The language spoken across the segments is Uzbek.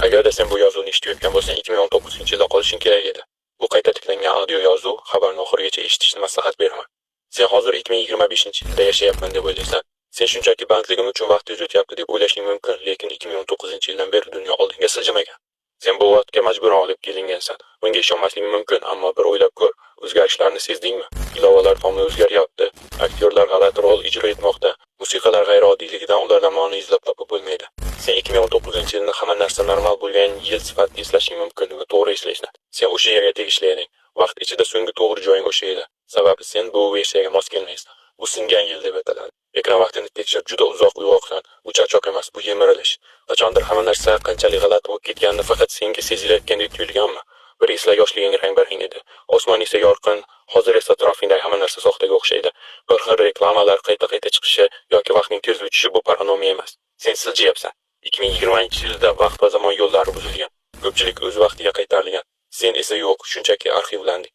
Agarda sen bu yozuvni eshitayotgan bo'lsang, 2019-yilda qolishing kerak edi. Bu qayta tiklangan audio yozuv xabarni oxirigacha eshitishni maslahat beraman. Sen hozir 2025-yilda yashayapman deb o'ylaysan. Sen shunchaki bandligim uchun vaqt o'tyapti deb o'ylashing mumkin, lekin 2019-yildan beri dunyo oldinga siljamagan. Sen bu vaqtga majburan olib kelingansan. Bunga ishonmaslik mumkin, ammo bir o'ylab ko'r. O'zgarishlarni sezdingmi? Ilovalar tomon o'zgaryapti. Aktyorlar g'alati rol ijro etmoqda. Musiqalar g'ayriodiyligidan ulardan ma'no izlab topib bo'lmaydi. Sen 2019-yilni hamma narsa normal bo'lgan yil sifatida eslashing mumkin va to'g'ri eslashni. Sen o'sha yerga tegishli eding. Vaqt ichida so'nggi to'g'ri joying o'sha edi. Sababi sen bu versiyaga mos kelmaysan. Bu singan yil deb ataladi. Ekran vaqtini tekshir, juda uzoq uyg'oqsan. Bu charchoq emas, bu yemirilish. Qachondir hamma narsa qanchalik g'alati bo'lib ketganini faqat senga sezilayotgandek tuyulganmi? Bir esla yoshliging rang-barang edi. Osmon esa yorqin, hozir esa atrofingdagi hamma narsa soxtaga o'xshaydi. Bir xil reklamalar qayta-qayta chiqishi yoki vaqtning tez o'tishi bu paranomiya emas. Sen siljiyapsan. 2020-yilda vaqt va zamon yo'llari buzilgan. Ko'pchilik o'z vaqtiga qaytarilgan. Sen esa yo'q, shunchaki arxivlanding.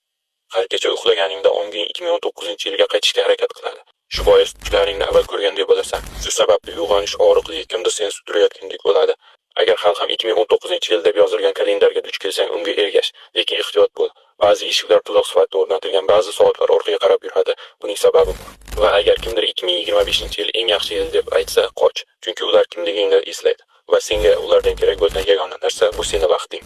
Har kecha uxlaganingda onging 2019-yilga qaytishga harakat qiladi. Shu bois tushlaringni avval ko'rgandek bo'lasan. Shu sababli uyg'onish og'riqli, kimdir seni sudrayotgandek bo'ladi. Agar ham 2019-yil deb yozilgan kalendarga duch kelsang, unga ergash, lekin ehtiyot bo'l. Ba'zi eshiklar tuzoq sifatida o'rnatilgan, ba'zi soatlar orqaga qarab yuradi. Buning sababi bor. Va agar kimdir 2025-yil eng yaxshi yil deb aytsa, qoch, chunki ular kimligingni eslaydi va senga ulardan kerak bo'lgan yagona narsa bu seni vaqting.